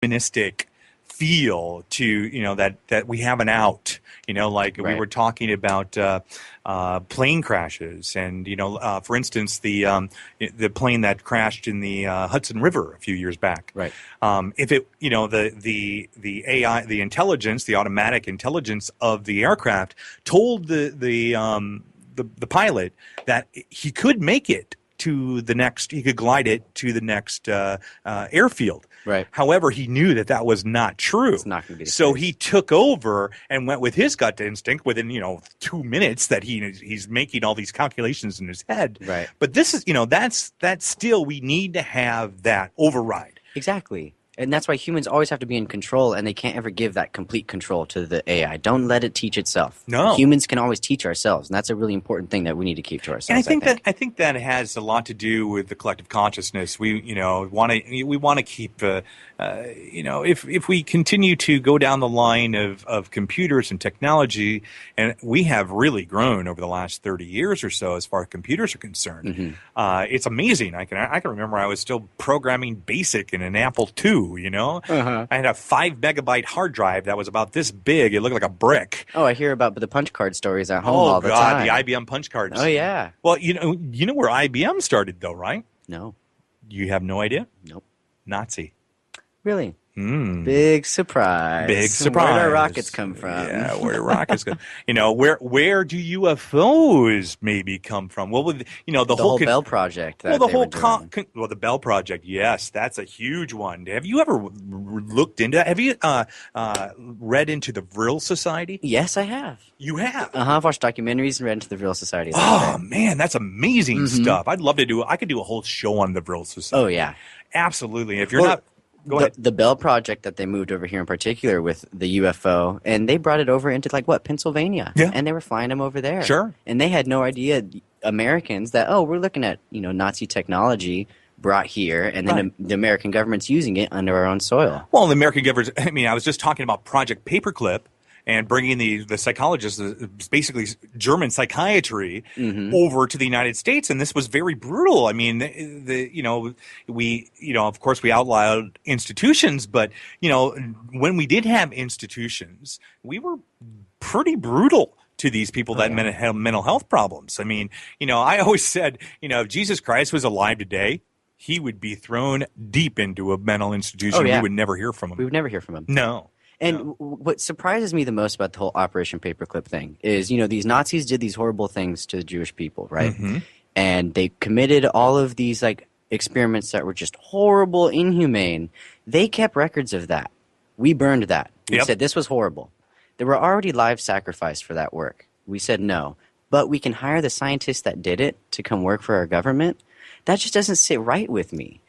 deterministic feel to, that we have an out, like we were talking about plane crashes and, for instance, the plane that crashed in the Hudson River a few years back. Right. If it, the AI, the intelligence, the automatic intelligence of the aircraft told the pilot that he could make it to the next, he could glide it to the next airfield. Right. However, he knew that was not true. It's not going to be the so case. he took over and went with his gut instinct within 2 minutes that he's making all these calculations in his head. Right. But this is that's still, we need to have that override. Exactly. And that's why humans always have to be in control, and they can't ever give that complete control to the AI. Don't let it teach itself. No. Humans can always teach ourselves, and that's a really important thing that we need to keep to ourselves. And I think that has a lot to do with the collective consciousness. We want to keep if we continue to go down the line of computers and technology, and we have really grown over the last 30 years or so as far as computers are concerned. It's amazing. I can remember I was still programming BASIC in an Apple II. I had a 5 megabyte hard drive that was about this big. It looked like a brick. Oh, I hear about the punch card stories at home all the time. Oh God, the IBM punch cards. Oh yeah. Well, you know where IBM started though, right? No. You have no idea? Nope. Nazi. Really? Big surprise. Big surprise. Where do our rockets come from? Yeah, where do rockets come? Where do UFOs maybe come from? Well, the whole Bell Project. The Bell Project. Yes, that's a huge one. Have you ever looked into that? Have you read into the Vril Society? Yes, I have. You have? I've watched documentaries and read into the Vril Society. Oh man, that's amazing stuff. I'd love to I could do a whole show on the Vril Society. Oh yeah, absolutely. If you're not. The Bell Project that they moved over here in particular with the UFO, and they brought it over into Pennsylvania. Yeah. And they were flying them over there. Sure. And they had no idea, Americans, that, we're looking at, Nazi technology brought here, and then the American government's using it under our own soil. Well, the American government, I was just talking about Project Paperclip and bringing the psychologists, basically German psychiatry, over to the United States, and this was very brutal. Of course, we outlawed institutions, but when we did have institutions, we were pretty brutal to these people that had mental health problems. I always said, if Jesus Christ was alive today, he would be thrown deep into a mental institution. We would never hear from him. We would never hear from him. No. And what surprises me the most about the whole Operation Paperclip thing is, these Nazis did these horrible things to the Jewish people, right? And they committed all of these experiments that were just horrible, inhumane. They kept records of that. We burned that. We said this was horrible. There were already lives sacrificed for that work. We said no. But we can hire the scientists that did it to come work for our government. That just doesn't sit right with me.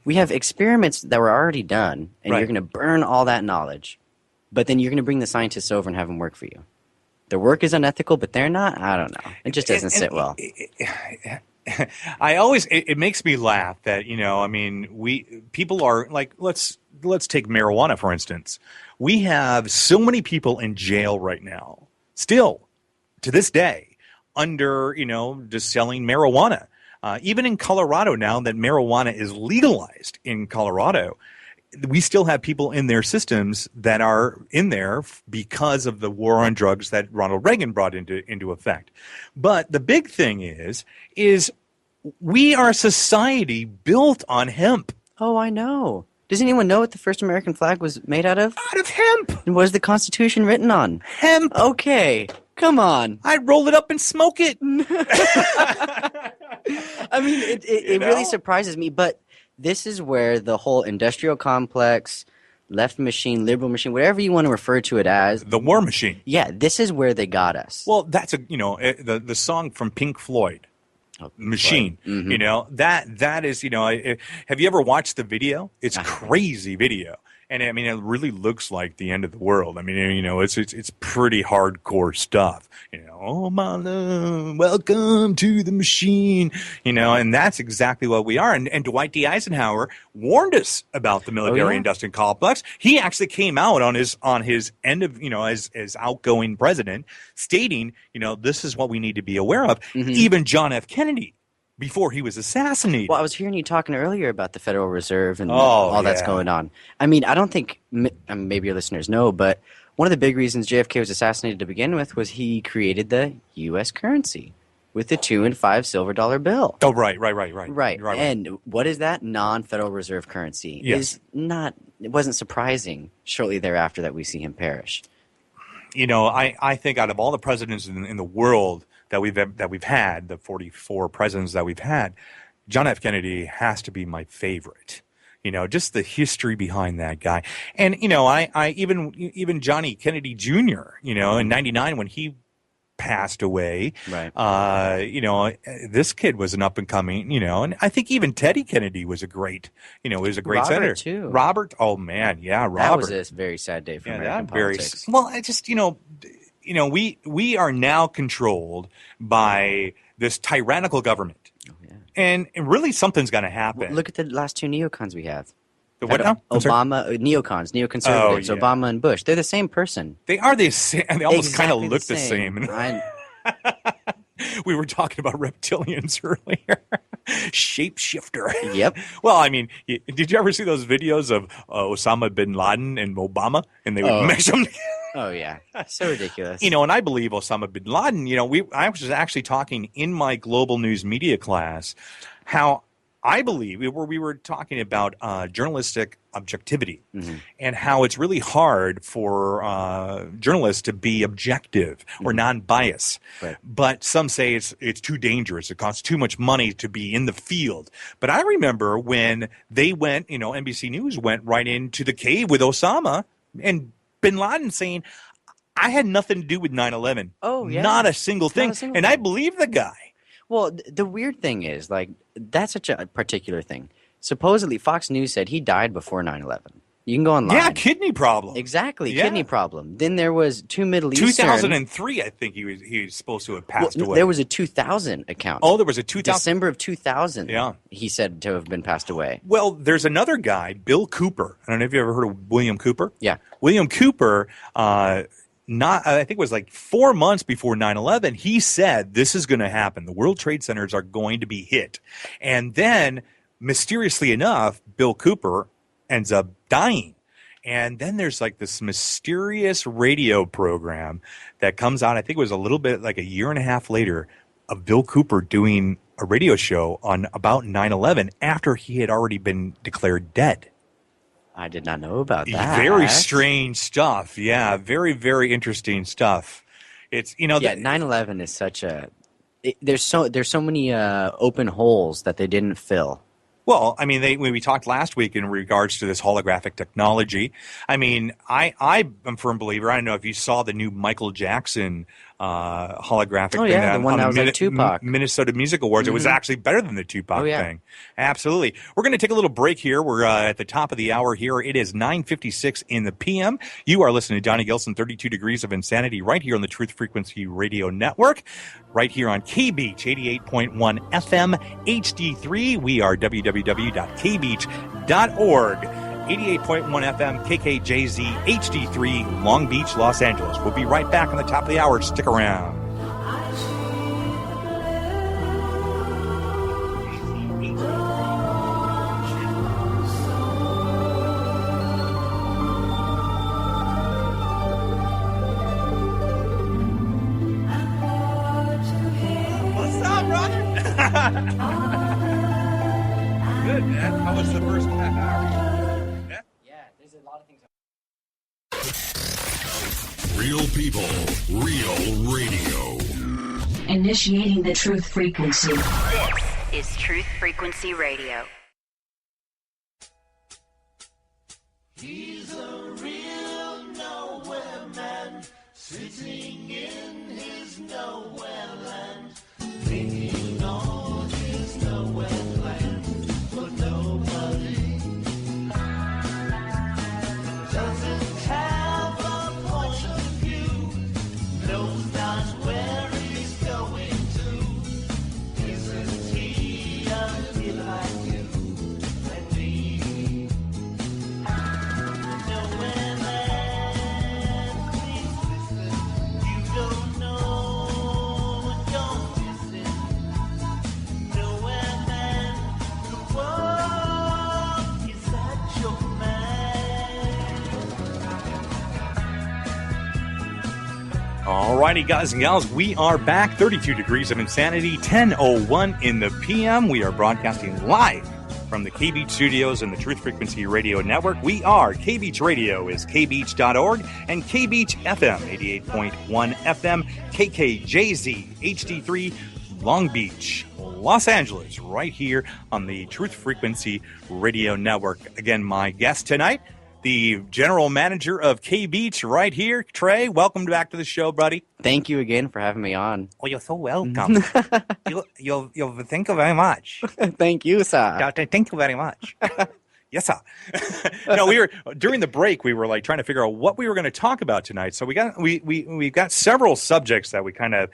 We have experiments that were already done, and you're going to burn all that knowledge. But then you're going to bring the scientists over and have them work for you. Their work is unethical, but they're not. I don't know. It just doesn't sit well. It makes me laugh that people are let's take marijuana for instance. We have so many people in jail right now, still to this day, under just selling marijuana. Even in Colorado now that marijuana is legalized in Colorado. We still have people in their systems that are in there because of the war on drugs that Ronald Reagan brought into effect. But the big thing is we are a society built on hemp. Oh, I know. Does anyone know what the first American flag was made out of? Out of hemp. And what is the Constitution written on? Hemp. Okay, come on. I'd roll it up and smoke it. It really surprises me, but this is where the whole industrial complex, left machine, liberal machine, whatever you want to refer to it as. The war machine. Yeah, this is where they got us. Well, that's the song from Pink Floyd, Machine. Mm-hmm. That is, have you ever watched the video? It's crazy video. And it really looks like the end of the world. It's pretty hardcore stuff. Oh my love, welcome to the machine. And that's exactly what we are. And Dwight D. Eisenhower warned us about the military-industrial complex. He actually came out on his end of as outgoing president, stating this is what we need to be aware of. Even John F. Kennedy before he was assassinated. Well, I was hearing you talking earlier about the Federal Reserve and Oh, all that's yeah. going on. I mean, I don't think maybe your listeners know, but one of the big reasons JFK was assassinated to begin with was he created the U.S. currency with the 2 and 5 silver dollar bill. Oh, right. Right. And what is that? Non-Federal Reserve currency. Yes. It wasn't surprising shortly thereafter that we see him perish. You know, I think out of all the presidents in the world that we've had, the 44 presidents that we've had, John F. Kennedy has to be my favorite. You know, just the history behind that guy. And, you know, I even Johnny Kennedy Jr., you know, in 99 when he passed away, Right. you know, this kid was an up and coming, you know, and I think even Teddy Kennedy was a great Robert, senator. too. Robert, oh man, yeah, Robert. That was a very sad day for American politics. Well, I just, you know, we are now controlled by this tyrannical government. Oh, yeah. And really something's going to happen. Well, look at the last two neocons we have. The what now? I'm sorry? Neoconservatives, Oh, yeah. Obama and Bush. They're the same person. They are the same. They almost kind of Exactly look the same. We were talking about reptilians earlier. Shapeshifter. Yep. Well, I mean, did you ever see those videos of Osama bin Laden and Obama? And they would mix them. Oh, yeah. So ridiculous. You know, and I believe Osama bin Laden, you know, I was actually talking in my global news media class how I believe we were talking about journalistic objectivity and how it's really hard for journalists to be objective or non-biased. Right. But some say it's too dangerous. It costs too much money to be in the field. But I remember when they went, you know, NBC News went right into the cave with Osama and bin Laden saying, I had nothing to do with 9/11. Oh, yeah. Not a single thing. And I believe the guy. Well, the weird thing is, like, that's such a particular thing. Supposedly, Fox News said he died before 9/11. You can go online. Yeah, kidney problem. Exactly, Yeah. kidney problem. Then there was two Middle Eastern. 2003, I think he was supposed to have passed away. There was a 2000 account. Oh, there was a 2000. December of 2000. Yeah. He said to have been passed away. Well, there's another guy, Bill Cooper. I don't know if you ever heard of William Cooper. Yeah. William Cooper, I think it was like 4 months before 9/11, he said this is going to happen. The World Trade Centers are going to be hit. And then, mysteriously enough, Bill Cooper ends up dying. And then there's like this mysterious radio program that comes out, I think it was a little bit like a year and a half later, of Bill Cooper doing a radio show on about 9/11 after he had already been declared dead. I did not know about that. Very strange stuff. Yeah, very, very interesting stuff. It's, you know, Yeah, 9/11 is such a there's so many open holes that they didn't fill. Well, I mean, when we talked last week in regards to this holographic technology, I mean, I'm a firm believer. I don't know if you saw the new Michael Jackson holographic thing the one that was like Tupac. Minnesota Music Awards. It was actually better than the Tupac thing. Absolutely. We're going to take a little break here. We're at the top of the hour here. It is 9:56 in the PM. You are listening to Donny Gillson, 32 Degrees of Insanity, right here on the Truth Frequency Radio Network, right here on Kbeach, 88.1 FM, HD3. We are www.kbeach.org. 88.1 FM, KKJZ, HD3, Long Beach, Los Angeles. We'll be right back on the top of the hour. Stick around. What's up, brother? Good, man. How was the first half hour? Yeah, there's a lot of things. Real people, real radio. Initiating the truth frequency. This is Truth Frequency Radio. He's a real nowhere man, sitting in his nowhere land, thinking on his nowhere land, but nobody doesn't have a point of view, knows not where he's going to. Isn't he a bit like you and me? Nowhere land, please listen. You don't know what you're All righty, guys and gals, we are back. 32 degrees of insanity, 10:01 in the p.m. We are broadcasting live from the Kbeach studios and the Truth Frequency Radio Network. We are Kbeach Radio is kbeach.org and Kbeach FM 88.1 FM, KKJZ HD3 Long Beach, Los Angeles, right here on the Truth Frequency Radio Network. Again, my guest tonight, the general manager of Kbeach right here, Trey. Welcome back to the show, buddy. Thank you again for having me on. Oh, you're so welcome. you thank you very much. Thank you, sir. Thank you very much. Yes, sir. No, we were during the break. We were like trying to figure out what we were going to talk about tonight. So we got several subjects that we kind of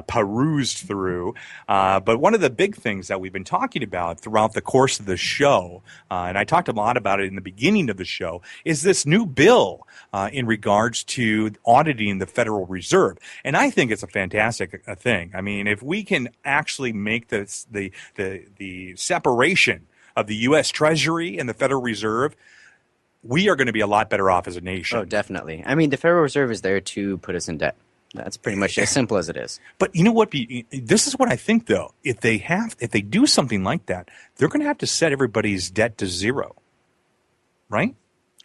perused through. But one of the big things that we've been talking about throughout the course of the show, and I talked a lot about it in the beginning of the show, is this new bill in regards to auditing the Federal Reserve. And I think it's a fantastic thing. I mean, if we can actually make this the separation of the U.S. Treasury and the Federal Reserve, we are going to be a lot better off as a nation. Oh, definitely. I mean, the Federal Reserve is there to put us in debt. That's pretty much as simple as it is. But you know what? This is what I think, though. If they do something like that, they're going to have to set everybody's debt to zero, right?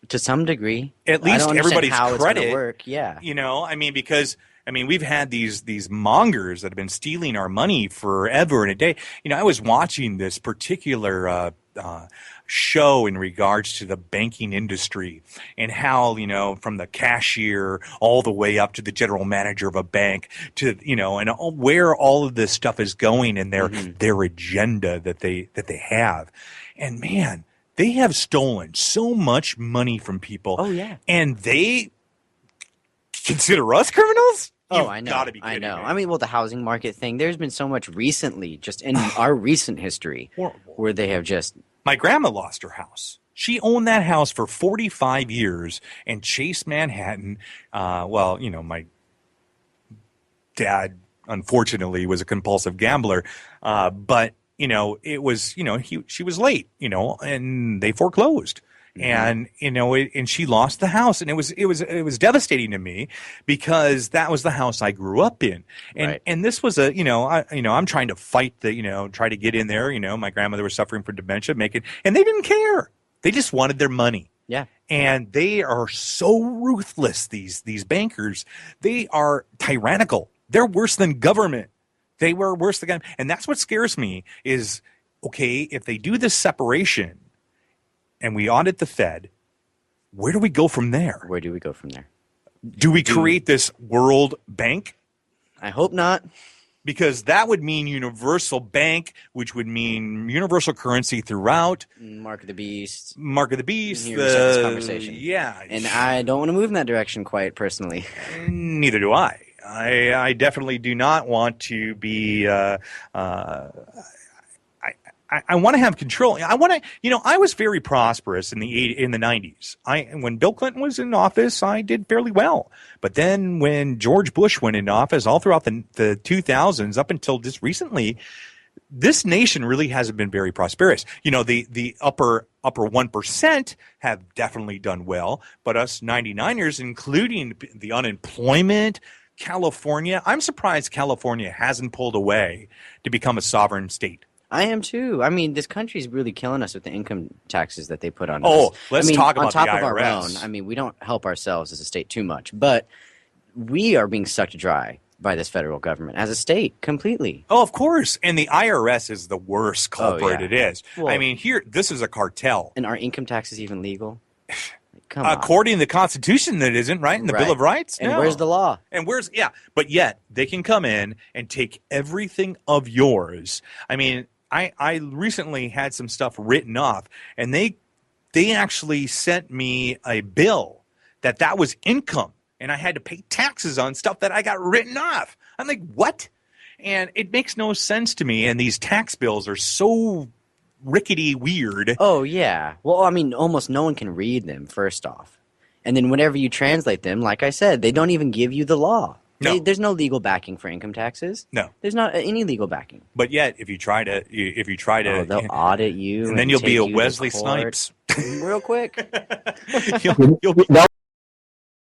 To some degree. At least everybody's how credit. It's gonna work. Yeah. You know, I mean, because we've had these mongers that have been stealing our money forever and a day. You know, I was watching this particular show in regards to the banking industry and how, you know, from the cashier all the way up to the general manager of a bank to, you know, and where all of this stuff is going in their agenda that they have. And man, they have stolen so much money from people. Oh, yeah. And they consider us criminals? Oh, I know. Gotta be kidding I know. me. I mean, well, the housing market thing, there's been so much recently, just in our recent history, where they have just... My grandma lost her house. She owned that house for 45 years in Chase, Manhattan. Well, you know, my dad, unfortunately, was a compulsive gambler. But, you know, it was, you know, she was late, you know, and they foreclosed. And, you know, and she lost the house, and it was devastating to me because that was the house I grew up in. And, Right. and this was I'm trying to fight try to get in there. You know, my grandmother was suffering from dementia, and they didn't care. They just wanted their money. Yeah. And they are so ruthless, these bankers. They are tyrannical. They're worse than government. They were worse than government. And that's what scares me is, okay, if they do this separation, and we audit the Fed, where do we go from there? Where do we go from there? Do we create this world bank? I hope not. Because that would mean universal bank, which would mean universal currency throughout. Mark of the Beast. Mark of the Beast. Here we start this conversation. Yeah. And I don't want to move in that direction quite personally. Neither do I. I definitely do not want to be I want to have control. I want to, you know, I was very prosperous in the 90s. When Bill Clinton was in office, I did fairly well. But then when George Bush went in office, all throughout the 2000s, up until just recently, this nation really hasn't been very prosperous. You know, the upper 1% have definitely done well, but us 99ers, including the unemployment, California, I'm surprised California hasn't pulled away to become a sovereign state. I am too. I mean, this country's really killing us with the income taxes that they put on us. Oh, let's talk about on top the of our IRS. own. I mean, we don't help ourselves as a state too much, but we are being sucked dry by this federal government as a state completely. Oh, of course. And the IRS is the worst culprit yeah. it is. Well- I mean, this is a cartel. And are income taxes even legal? Come on. According to the Constitution, that isn't, right? In the Bill of Rights? And No. where's the law? And but yet they can come in and take everything of yours. I mean, I recently had some stuff written off, and they actually sent me a bill that was income, and I had to pay taxes on stuff that I got written off. I'm like, what? And it makes no sense to me, and these tax bills are so rickety weird. Oh, yeah. Well, I mean, almost no one can read them, first off. And then whenever you translate them, like I said, they don't even give you the law. No. There's no legal backing for income taxes. No. There's not any legal backing. But yet, if you try to, They'll audit you. and then you'll be take a you to Wesley court Snipes. real quick. you'll be